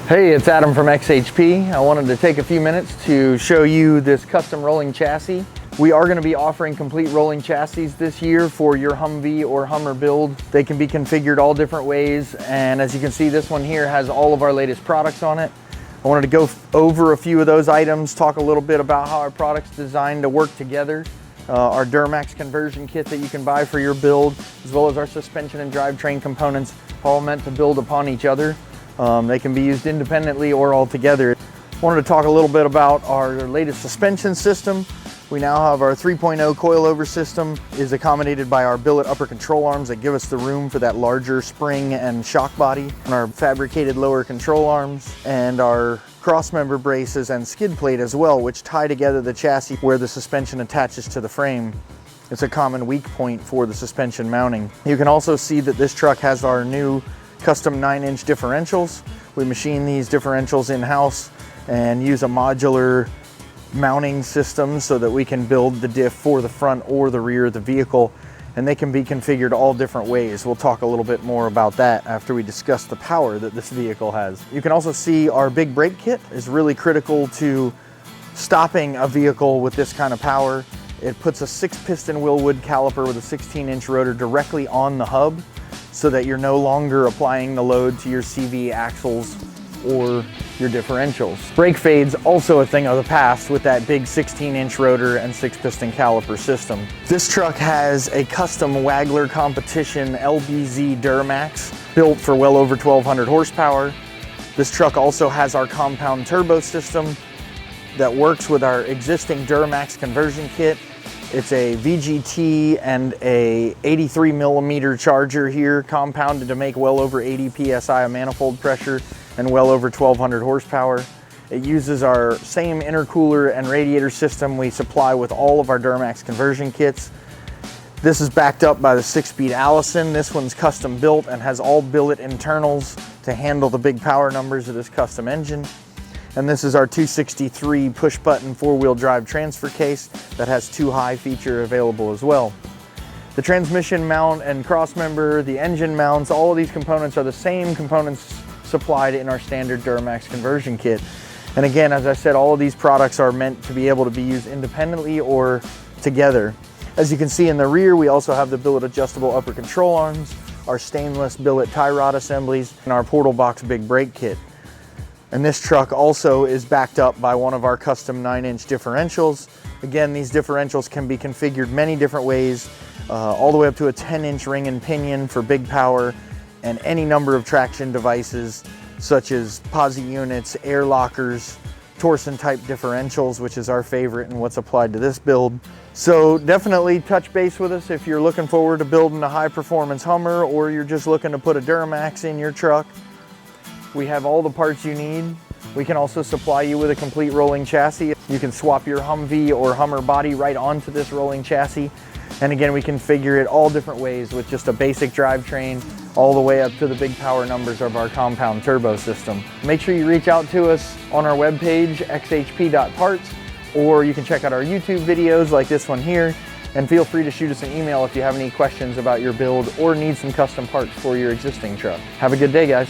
Hey, it's Adam from XHP. I wanted to take a few minutes to show you this custom rolling chassis. We are going to be offering complete rolling chassis this year for your Humvee or Hummer build. They can be configured all different ways, and as you can see, this one here has all of our latest products on it. I wanted to go over a few of those items, talk a little bit about how our product's designed to work together, our Duramax conversion kit that you can buy for your build, as well as our suspension and drivetrain components, all meant to build upon each other. They can be used independently or all together. Wanted to talk a little bit about our latest suspension system. We now have our 3.0 coilover system is accommodated by our billet upper control arms that give us the room for that larger spring and shock body, and our fabricated lower control arms, and our cross-member braces and skid plate as well, which tie together the chassis where the suspension attaches to the frame. It's a common weak point for the suspension mounting. You can also see that this truck has our new custom 9-inch differentials. We machine these differentials in-house and use a modular mounting system so that we can build the diff for the front or the rear of the vehicle, and they can be configured all different ways. We'll talk a little bit more about that after we discuss the power that this vehicle has. You can also see our big brake kit is really critical to stopping a vehicle with this kind of power. It puts a 6-piston Willwood caliper with a 16-inch rotor directly on the hub, so that you're no longer applying the load to your CV axles or your differentials. Brake fade's also a thing of the past with that big 16-inch rotor and 6-piston caliper system. This truck has a custom Wagler competition LBZ Duramax built for well over 1,200 horsepower. This truck also has our compound turbo system that works with our existing Duramax conversion kit. It's a VGT and a 83 millimeter charger here, compounded to make well over 80 PSI of manifold pressure and well over 1,200 horsepower. It uses our same intercooler and radiator system we supply with all of our Duramax conversion kits. This is backed up by the 6-speed Allison. This one's custom built and has all billet internals to handle the big power numbers of this custom engine. And this is our 263 push-button 4-wheel drive transfer case that has 2-high feature available as well. The transmission mount and cross-member, the engine mounts, all of these components are the same components supplied in our standard Duramax conversion kit. And again, as I said, all of these products are meant to be able to be used independently or together. As you can see in the rear, we also have the billet adjustable upper control arms, our stainless billet tie rod assemblies, and our portal box big brake kit. And this truck also is backed up by one of our custom 9-inch differentials. Again, these differentials can be configured many different ways, all the way up to a 10-inch ring and pinion for big power, and any number of traction devices such as posi units, air lockers, torsion type differentials, which is our favorite and what's applied to this build. So definitely touch base with us if you're looking forward to building a high performance Hummer, or you're just looking to put a Duramax in your truck. We have all the parts you need. We can also supply you with a complete rolling chassis. You can swap your Humvee or Hummer body right onto this rolling chassis. And again, we configure it all different ways with just a basic drivetrain all the way up to the big power numbers of our compound turbo system. Make sure you reach out to us on our webpage, xhp.parts, or you can check out our YouTube videos like this one here, and feel free to shoot us an email if you have any questions about your build or need some custom parts for your existing truck. Have a good day, guys.